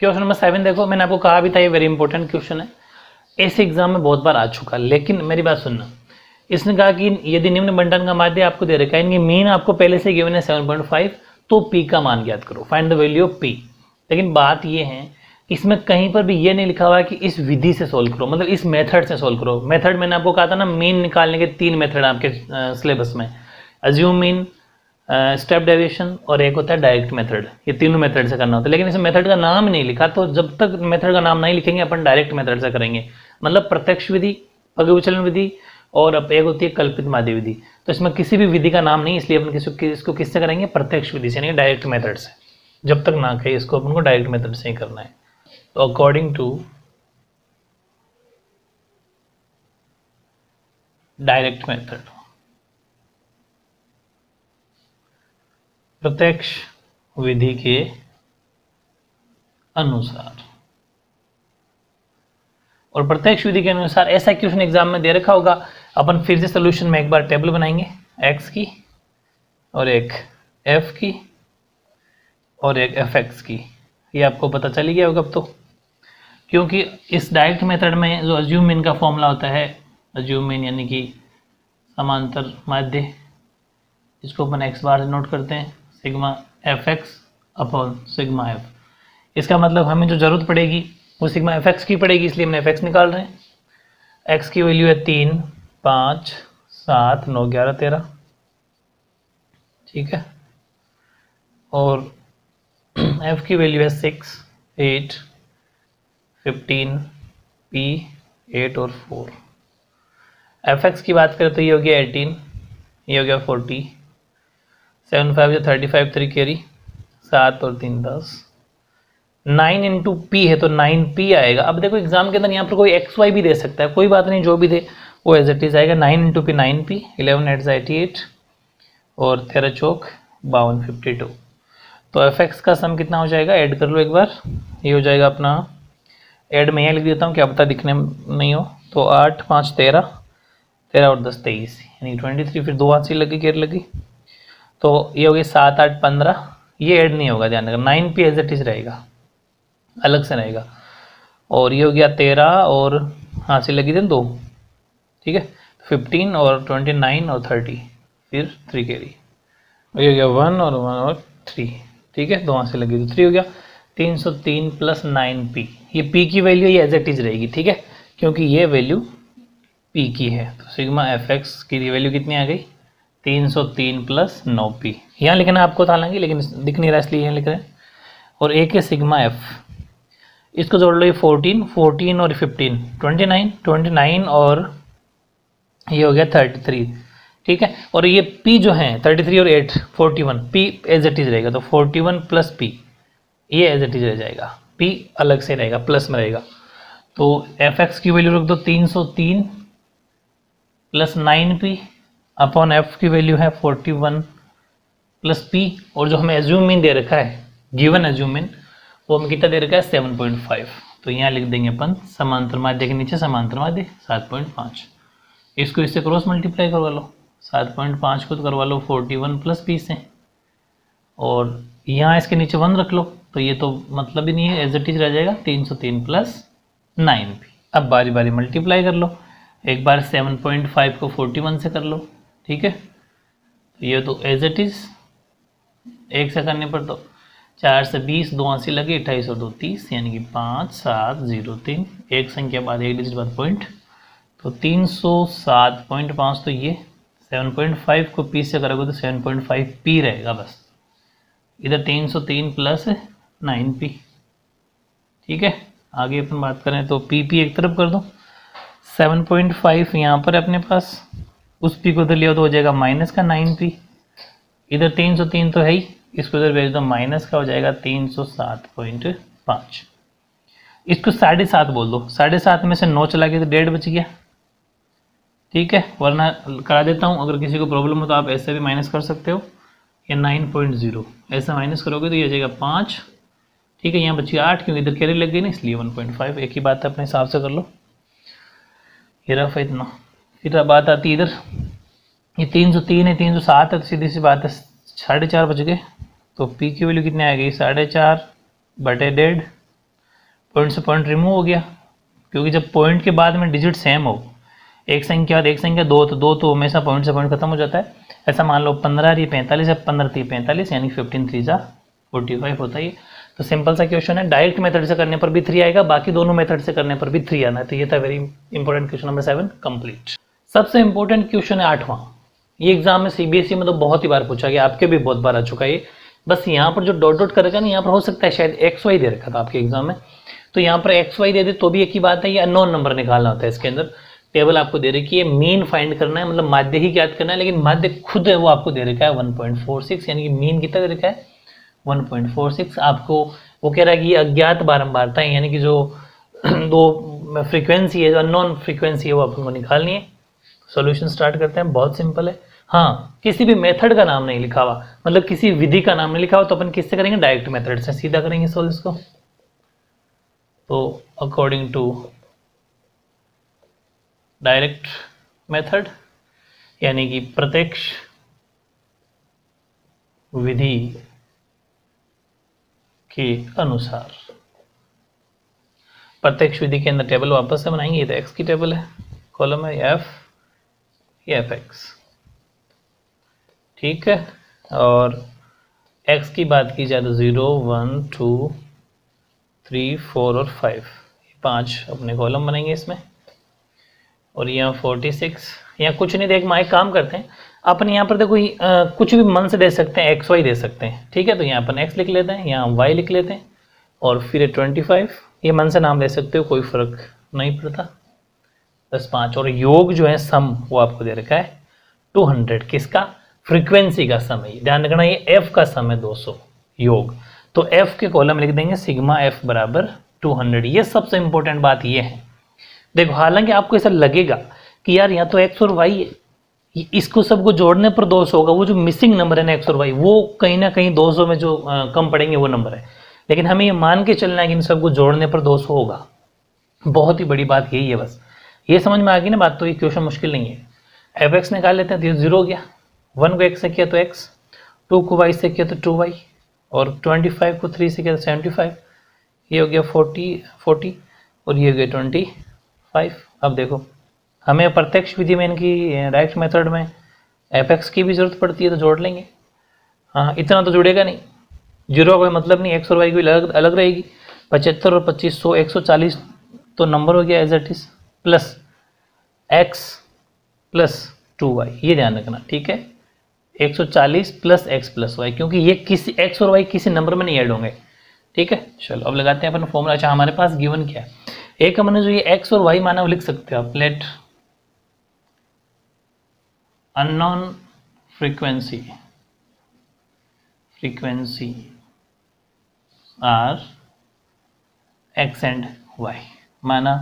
Question number 7 देखो, मैंने आपको कहा भी था ये वेरी इंपॉर्टेंट क्वेश्चन है, ऐसे एग्जाम में बहुत बार आ चुका। लेकिन मेरी बात सुनना, इसने कहा कि यदि निम्न बंटन का माध्य आपको दे रखा है, इनकी मीन आपको पहले से गिवन है 7.5, तो पी का मान ज्ञात करो, find the value of P. लेकिन बात ये है, इसमें कहीं पर भी ये नहीं लिखा हुआ है कि इस विधि से सोल्व करो, मतलब इस मेथड से सोल्व करो। मेथड मैंने आपको कहा था ना, मीन निकालने के 3 मेथड आपके सिलेबस में, अज्यूम मीन, स्टेप डेविएशन और एक होता है डायरेक्ट मेथड। ये तीनों मेथड से करना होता है, लेकिन इस मेथड का नाम नहीं लिखा, तो जब तक मेथड का नाम नहीं लिखेंगे अपन डायरेक्ट मेथड से करेंगे। मतलब प्रत्यक्ष विधि, पगविचलन विधि और अब एक होती है कल्पित माध्य विधि। तो इसमें किसी भी विधि का नाम नहीं, इसलिए अपन इसको किससे करेंगे, प्रत्यक्ष विधि से, यानी डायरेक्ट मेथड से। जब तक ना कहे इसको अपन को डायरेक्ट मेथड से ही करना है। तो अकॉर्डिंग टू डायरेक्ट मेथड, प्रत्यक्ष विधि के अनुसार, और प्रत्यक्ष विधि के अनुसार ऐसा क्वेश्चन एग्जाम में दे रखा होगा, अपन फिर से सोल्यूशन में एक बार टेबल बनाएंगे, x की और एक f की और एक fx की। ये आपको पता चली गया होगा अब तो, क्योंकि इस डायरेक्ट मेथड में जो अज्यूम मीन का फॉर्मूला होता है, अज्यूम मीन यानी कि समांतर माध्य, इसको अपन x बार से नोट करते हैं, sigma fx upon sigma f। इसका मतलब हमें जो जरूरत पड़ेगी वो सिग्मा fx की पड़ेगी, इसलिए हमने fx निकाल रहे हैं। x की वैल्यू है 3, 5, 7, 9, 11, 13, ठीक है। और f की वैल्यू है 6, 8, 15, p 8 और 4। fx की बात करें तो ये हो गया 18, ये हो गया 40, 7 5 या 35, 3 कैरी, 7 और 3 10, 9 इंटू पी है तो 9p आएगा। अब देखो एग्जाम के अंदर यहाँ पर कोई xy भी दे सकता है, कोई बात नहीं, जो भी दे वो एज इट इज आएगा। 9 इंटू पी 9p, 11 8 88 और 13 चौक 52, 52। तो fx का सम कितना हो जाएगा, ऐड कर लो एक बार, ये हो जाएगा अपना, ऐड में यहाँ लिख देता हूँ, क्या पता दिखने नहीं हो। तो 8 5 13, 13 और 10 23, यानी 23, फिर 2 हाथ से लगी, केयर लगी, तो ये हो गई 7 8 15। ये ऐड नहीं होगा, ध्यान रखना, 9p एज इट इज रहेगा, अलग से रहेगा। और ये हो गया 13 और हाथ से लगी थी 2, ठीक है, 15 और 29 और 30, फिर 3 कैरी, ये हो गया 1 और 3, ठीक है, 2 हाथ से लगी तो 3 हो गया। 303 प्लस 9p, ये p की वैल्यू ये एज इट इज रहेगी, ठीक है, क्योंकि ये वैल्यू p की है। तो सिग्मा fx की वैल्यू कितनी आ गई, 303 प्लस 9p। यहाँ लिखना आपको था हालांकि, लेकिन दिख नहीं रहा इसलिए यहाँ लिख रहे हैं। और एक है सिग्मा f, इसको जोड़ लो, ये 14, 14 और 15, 29, 29 और ये हो गया 33, ठीक है। और ये p जो है 33 और 8 41, p एज इट इज रहेगा, तो 41 प्लस p, ये एज इट इज रह जाएगा, p अलग से रहेगा, प्लस में रहेगा। तो fx की वैल्यू रख दो 303 प्लस 9p अपॉन f की वैल्यू है 41 प्लस p, और जो हमें एज्यूम मीन दे रखा है, गिवन एज्यूम मीन, वो हमें कितना दे रखा है 7.5। तो यहाँ लिख देंगे अपन समांतर माध्य के नीचे समांतर माध्य 7.5। इसको इससे क्रॉस मल्टीप्लाई करवा लो, 7.5 को तो करवा लो 41 प्लस p से, और यहाँ इसके नीचे 1 रख लो, तो ये तो मतलब ही नहीं है, एज इट इज रह जाएगा 303 प्लस 9p। अब बारी बारी मल्टीप्लाई कर लो, एक बार 7.5 को 41 से कर लो, ठीक है, तो ये तो एज इट इज एक से करने पर तो 4 से 20, 2 80 लगे, 28 और 2 30, यानी कि 5 7 0 3, एक संख्या बाद एक डिजिट बाद पॉइंट, तो 307.5। तो ये 7.5 को p से करोगे तो 7.5p रहेगा, बस इधर 303 प्लस 9p, ठीक है। आगे अपन बात करें तो p एक तरफ कर दो, 7.5 यहाँ पर अपने पास, उस p को उधर लिया तो हो जाएगा माइनस का 9p, इधर 303 तो है ही, इसको इधर भेज दो, माइनस का हो जाएगा 307.5। इसको 7.5 बोल दो, 7.5 में से 9 चला गया तो 1.5 बच गया, ठीक है, वरना करा देता हूँ, अगर किसी को प्रॉब्लम हो तो आप ऐसे भी माइनस कर सकते हो। ये 9.0 ऐसा माइनस करोगे तो ये हो जाएगा 5, ठीक है, यहाँ बची 8, क्योंकि इधर कैरी लग गई ना, इसलिए 1.5, एक ही बात है, अपने हिसाब से कर लो। ये रहा इतना। फिर बात आती है इधर, ये 303 है, 307 है, तो सीधी सी बात है 4.5 बच गए, तो p की वैल्यू कितनी आ गई, 4.5/1.5, पॉइंट से पॉइंट रिमूव हो गया, क्योंकि जब पॉइंट के बाद में डिजिट सेम हो, एक संख्या बाद एक संख्या दो, तो दो तो हमेशा पॉइंट से पॉइंट खत्म हो जाता है। ऐसा मान लो 15 रही 45 है, 15 थी 45, यानी 15 3 जा 45 होता है। तो सिंपल सा क्वेश्चन है, डायरेक्ट मेथड से करने पर भी 3 आएगा, बाकी दोनों मेथड से करने पर भी 3 आना है। तो ये था very important question number 7 complete. सबसे इंपॉर्टेंट क्वेश्चन है 8वां। ये एग्जाम में सीबीएसई में तो बहुत ही बार पूछा गया, आपके भी बहुत बार आ चुका है। बस यहाँ पर जो डॉट डॉट करेगा ना, यहाँ पर हो सकता है शायद XY दे रखा था आपके एग्जाम में, तो यहाँ पर XY दे दे तो भी एक ही बात है, ये अननोन नंबर निकालना होता है। इसके अंदर टेबल आपको दे रखी है, मीन फाइंड करना है, मतलब माध्य ही ज्ञात करना है, लेकिन माध्य खुद है वो आपको दे रखा है 1.46, यानी कि मीन कितना दे रखा है 1.46। आपको वो कह रहा है कि अज्ञात बारंबारता है, यानी कि जो दो फ्रीक्वेंसी है, जो अननोन फ्रीक्वेंसी है, वो आपको निकालनी है। सॉल्यूशन स्टार्ट करते हैं, बहुत सिंपल है। हाँ, किसी भी मेथड का नाम नहीं लिखा हुआ, मतलब किसी विधि का नाम नहीं लिखा हुआ, तो अपन किससे करेंगे, डायरेक्ट मेथड से सीधा करेंगे सॉल्व इसको। तो अकॉर्डिंग टू डायरेक्ट मेथड, यानी कि प्रत्यक्ष विधि के अनुसार, प्रत्यक्ष विधि के अंदर टेबल वापस से बनाएंगे। ये तो एक्स की टेबल है, कॉलम है एफ, ये एफ एक्स, ठीक है। और एक्स की बात की जाए तो 0 1 2 3 4 और 5, 5 अपने कॉलम बनेंगे इसमें। और यहाँ 46, यहाँ कुछ नहीं, देख माइक काम करते हैं अपन, यहाँ पर देखो कुछ भी मन से दे सकते हैं, XY दे सकते हैं, ठीक है। तो यहाँ अपन X लिख लेते हैं, यहाँ Y लिख लेते हैं, और फिर 25, ये मन से नाम दे सकते हो, कोई फर्क नहीं पड़ता। 10 5, और योग जो है सम वो आपको दे रखा है 200, किसका, फ्रीक्वेंसी का सम है। ध्यान रखना ये F का सम है 200 योग, तो F के कॉलम लिख देंगे सिग्मा F बराबर 200। ये सबसे इंपॉर्टेंट बात ये है। देखो हालांकि आपको ऐसा लगेगा कि यार यहाँ तो X और Y है, इसको सबको जोड़ने पर 200 होगा, वो जो मिसिंग नंबर है ना X और Y, वो कहीं ना कहीं 200 में जो कम पड़ेंगे वो नंबर है, लेकिन हमें ये मान के चलना है कि इन सबको जोड़ने पर 200 होगा। बहुत ही बड़ी बात यही है, बस ये समझ में आ गई ना बात, तो ये क्वेश्चन मुश्किल नहीं है। एफ एक्स निकाल लेते हैं, तो 0 हो गया, 1 को x से किया तो x, 2 को y से किया तो 2y, और 25 को 3 से किया तो 75, ये हो गया 40 और ये हो गया 25। अब देखो हमें प्रत्यक्ष विधि में, इनकी डायरेक्ट मेथड में एफ एक्स की भी जरूरत पड़ती है, तो जोड़ लेंगे। हाँ, इतना तो जुड़ेगा नहीं, 0 का कोई मतलब नहीं, x और y की अलग रहेगी। 75 और 25 100 140 तो नंबर हो गया as it is, plus x plus 2y, ये ध्यान रखना, ठीक है। 140 प्लस x प्लस y, क्योंकि ये किसी x और y किसी नंबर में नहीं ऐड होंगे, ठीक है। चलो अब लगाते हैं अपन फॉर्मूला। अच्छा हमारे पास गिवन क्या है, एक हमने जो ये x और y माना वो लिख सकते हो आप, let unknown frequency are x and y, माना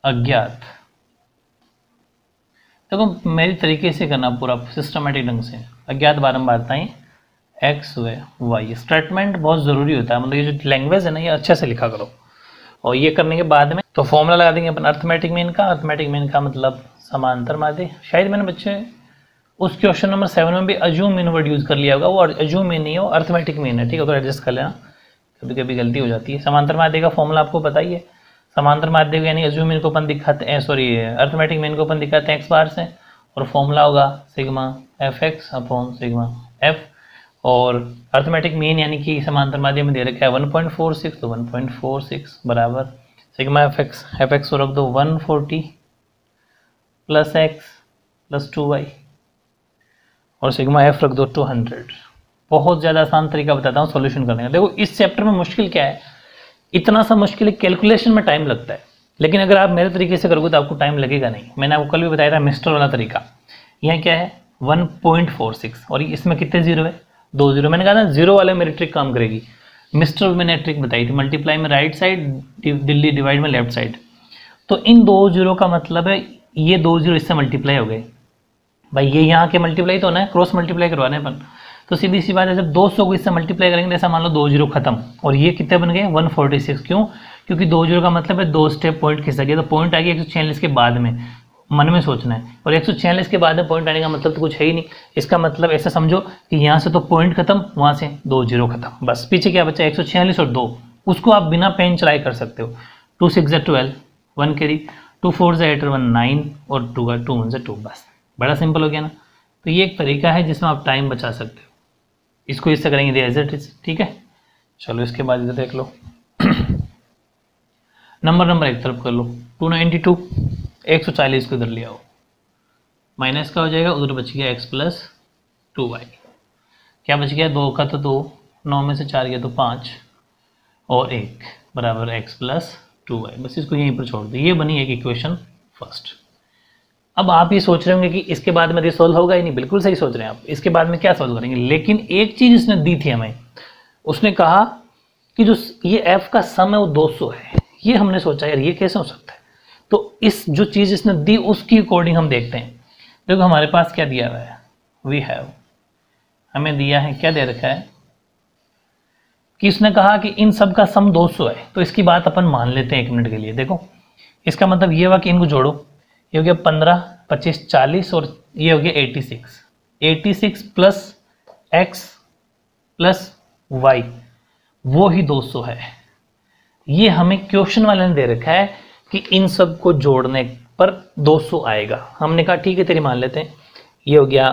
अज्ञात। देखो मेरी तरीके से करना पूरा सिस्टमेटिक ढंग से, अज्ञात बारंबारताएं x व y, स्टेटमेंट बहुत ज़रूरी होता है, मतलब ये जो लैंग्वेज है ना ये अच्छे से लिखा करो। और ये करने के बाद में तो फॉर्मूला लगा देंगे अपन अर्थमेटिक मीन का। अर्थमेटिक मीन का मतलब समांतर माध्य। शायद मैंने बच्चे उस क्वेश्चन नंबर 7 में भी अज्यूम मीन वर्ड यूज़ कर लिया होगा, वो अज्यूम मीन नहीं हो, अर्थमेटिक मीन है, ठीक है, तो एडजस्ट कर लेना, कभी कभी गलती हो जाती है। समांतर माध्य का फॉर्मूला आपको पता ही है, समांतर माध्य यानी अज्यूम मीन को अपन दिखाते हैं, सॉरी अर्थमेटिक मीन को अपन दिखाते हैं x बार से, और फॉर्मूला होगा sigma F x upon sigma F. और अर्थमेटिक मीन यानी कि समांतर माध्य में दे रखा है 1.46, तो 1.46 बराबर सिग्मा एफ एक्स को रख दो 140 प्लस एक्स प्लस 2y, और सिग्मा एफ रख दो 200। बहुत ज़्यादा आसान तरीका बताता हूँ सॉल्यूशन करने का। देखो इस चैप्टर में मुश्किल क्या है, इतना सा मुश्किल है, कैलकुलेशन में टाइम लगता है, लेकिन अगर आप मेरे तरीके से करोगे तो आपको टाइम लगेगा नहीं। मैंने आपको कल भी बताया था मिस्टर वाला तरीका, यहाँ क्या है 1.46, और इसमें कितने जीरो है, 2 जीरो। मैंने कहा था जीरो वाले मेरी ट्रिक काम करेगी, मिस्टर मैंने ट्रिक बताई थी, मल्टीप्लाई में राइट साइड, दिल्ली डिवाइड में लेफ्ट साइड। तो इन 2 जीरो का मतलब है ये 2 जीरो इससे मल्टीप्लाई हो गए, भाई ये यहाँ के मल्टीप्लाई तो होना है, क्रॉस मल्टीप्लाई करवाने अपन। तो सीधी सी बात है, जब 200 को इससे मल्टीप्लाई करेंगे, ऐसा मान लो 2 जीरो खत्म, और ये कितने बन गए 146। क्यों, क्योंकि 2 जीरो का मतलब है 2 स्टेप पॉइंट खिसक गया, तो पॉइंट आ गया 146 के बाद में, मन में सोचना है। और 146 के बाद में पॉइंट आने का मतलब तो कुछ है ही नहीं, इसका मतलब ऐसा समझो कि यहाँ से तो पॉइंट खत्म, वहाँ से 2 जीरो खत्म, बस पीछे क्या बचा 146 और 2, उसको आप बिना पेन चलाए कर सकते हो। 2 6 ज़ा 12, 1 कैरी, 2 4 ज़ा 8 और 1 9 और 2 1 ज़ा 2, बस बड़ा सिंपल हो गया ना। तो ये एक तरीका है जिसमें आप टाइम बचा सकते हो। इसको इससे करेंगे एज इट इज, ठीक है। चलो इसके बाद इधर देख लो नंबर एक तरफ कर लो, 292, 140 को इधर ले आओ, माइनस का हो जाएगा, उधर बच गया x प्लस 2y, क्या बच गया, 2 का तो 2, 9 में से 4 गया तो 5 और 1 बराबर x प्लस 2y। बस इसको यहीं पर छोड़ दो, ये बनी एक इक्वेशन फर्स्ट। अब आप ये सोच रहे होंगे कि इसके बाद में ये सोल्व होगा ही नहीं, बिल्कुल सही सोच रहे हैं आप, इसके बाद में क्या सोल्व करेंगे। लेकिन एक चीज इसने दी थी हमें, उसने कहा कि जो ये f का सम है वो 200 है। ये हमने सोचा यार ये कैसे हो सकता है, तो इस जो चीज इसने दी उसकी अकॉर्डिंग हम देखते हैं। देखो हमारे पास क्या दिया हुआ है, वी हैव, हमें दिया है, क्या दे रखा है कि इसने कहा कि इन सब का सम 200 है। तो इसकी बात अपन मान लेते हैं 1 मिनट के लिए। देखो इसका मतलब ये हुआ कि इनको जोड़ो, ये हो गया 15 25 40 और ये हो गया 86, 86 प्लस x प्लस y वो ही 200 है। ये हमें क्वेश्चन वाले ने दे रखा है कि इन सब को जोड़ने पर 200 आएगा। हमने कहा ठीक है तेरी मान लेते हैं, ये हो गया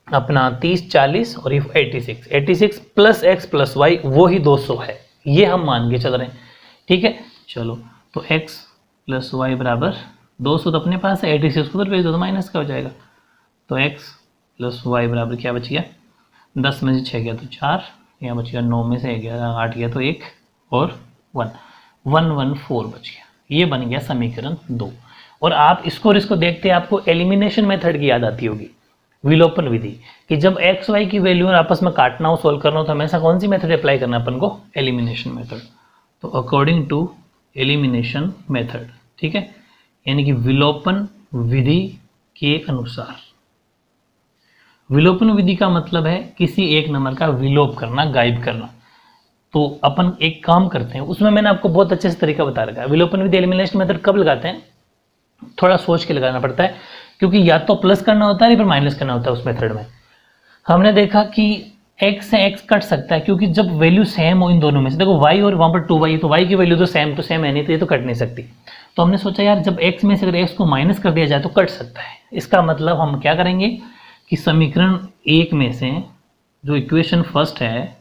अपना 30 40 और ये 86, 86 प्लस x प्लस y वो ही 200 है, ये हम मान के चल रहे हैं, ठीक है। चलो तो x प्लस वाई बराबर 200 तो अपने पास है, 86 को उधर भेज दो तो माइनस का हो जाएगा। तो x प्लस वाई बराबर क्या बच गया, 10 में से 6 गया तो 4, यहाँ बच गया 9 में से 8 गया तो 1 और 1 114 बच गया। ये बन गया समीकरण 2। और आप इसको और इसको देखते आपको एलिमिनेशन मेथड की याद आती होगी, विलोपन विधि, कि जब एक्स वाई की वैल्यू आपस में काटना हो, सोल्व करना हो तो हमेशा कौन सी मेथड अप्लाई करना है अपन को, एलिमिनेशन मेथड। तो अकॉर्डिंग टू एलिमिनेशन मेथड, ठीक है, यानी कि विलोपन विधि के अनुसार। विलोपन विधि का मतलब है किसी एक नंबर का विलोप करना, गायब करना। तो अपन एक काम करते हैं, उसमें मैंने आपको बहुत अच्छे से तरीका बता रखा है। विलोपन विधि एलिमिनेशन मेथड कब लगाते हैं, थोड़ा सोच के लगाना पड़ता है, क्योंकि या तो प्लस करना होता है या फिर माइनस करना होता है। उस मेथड में हमने देखा कि x से x कट सकता है, क्योंकि जब वैल्यू सेम हो इन दोनों में से, देखो y और वहां पर 2y, तो y की वैल्यू तो सेम है नहीं, तो ये तो कट नहीं सकती। तो हमने सोचा यार जब x में से अगर x को माइनस कर दिया जाए तो कट सकता है। इसका मतलब हम क्या करेंगे कि समीकरण 1 में से जो इक्वेशन फर्स्ट है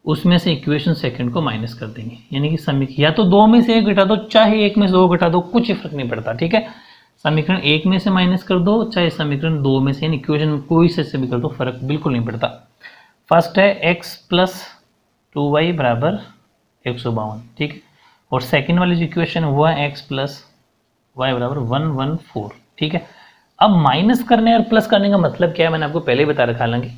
उसमें से इक्वेशन सेकंड को माइनस कर देंगे, यानी कि समीकरण या तो 2 में से 1 घटा दो, चाहे 1 में से 2 घटा दो, कुछ ही फर्क नहीं पड़ता, ठीक है। समीकरण 1 में से माइनस कर दो, चाहे समीकरण 2 में से, यानी इक्वेशन कोई से भी कर दो, फर्क बिल्कुल नहीं पड़ता। फर्स्ट है x प्लस 2y बराबर 152, ठीक है। और सेकंड वाली जो इक्वेशन है वो है x प्लस वाई बराबर 114, ठीक है। अब माइनस करने और प्लस करने का मतलब क्या है, मैंने आपको पहले ही बता रखा। हालांकि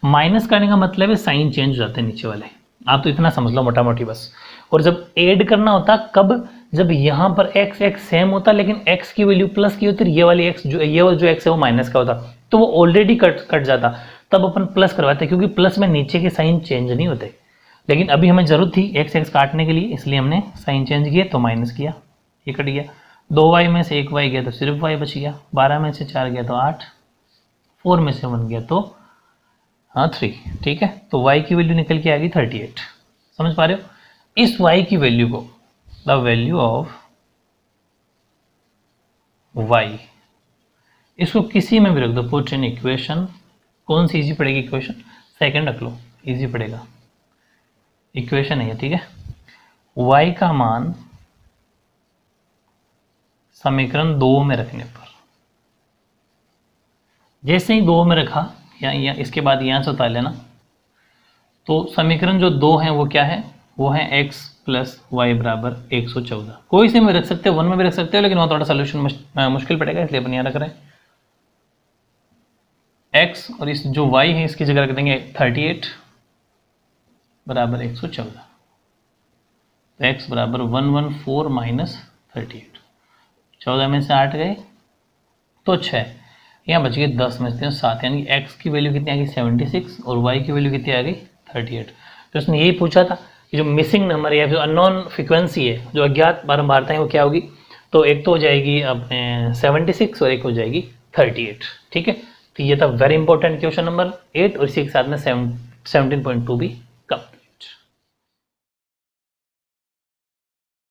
माइनस करने का मतलब है साइन चेंज हो जाते हैं नीचे वाले, आप तो इतना समझ लो मोटा मोटी बस। और जब ऐड करना होता कब, जब यहाँ पर x x सेम होता लेकिन x की वैल्यू प्लस की होती, ये वाली x जो x है वो माइनस का होता, तो वो ऑलरेडी कट जाता, तब अपन प्लस करवाते, क्योंकि प्लस में नीचे के साइन चेंज नहीं होते। लेकिन अभी हमें जरूरत थी x x काटने के लिए, इसलिए हमने साइन चेंज किया तो माइनस किया, ये कट गया। 2y में से 1y गया तो सिर्फ y बच गया, 12 में से 4 गया तो 8, 4 में से 1 गया तो 3, ठीक है। तो y की वैल्यू निकल के आ गई 38। समझ पा रहे हो, इस y की वैल्यू को, द वैल्यू ऑफ y, इसको किसी में भी रख दो, पुट इन इक्वेशन। कौन सी इजी पड़ेगी इक्वेशन, सेकंड रख लो, इजी पड़ेगा, इक्वेशन है ये, ठीक है। y का मान समीकरण 2 में रखने पर, जैसे ही 2 में रखा या इसके बाद यहाँ से उतार लेना, तो समीकरण जो 2 है वो क्या है, वो है x प्लस वाई बराबर 114। कोई से में रख सकते हो, 1 में भी रख सकते हो, लेकिन वहाँ थोड़ा सोल्यूशन मुश्किल पड़ेगा, इसलिए अपन यहाँ रख रहे हैं x, और इस जो y है इसकी जगह रख देंगे 38 बराबर 114। तो x बराबर 114 माइनस 38, 14 में से 8 गए तो 6, यहाँ बच गए 10 में से 7, यानी कि x की वैल्यू कितनी आ गई 76 और y की वैल्यू कितनी आ गई 38। तो उसने यही पूछा था कि जो मिसिंग नंबर है या जो अननोन फ्रीक्वेंसी है, जो अज्ञात बारंबारता है, वो क्या होगी। तो एक तो हो जाएगी अपने 76 और एक हो जाएगी 38, ठीक है। तो ये था वेरी इंपॉर्टेंट क्वेश्चन नंबर 8, और इसी के साथ में 17.2 भी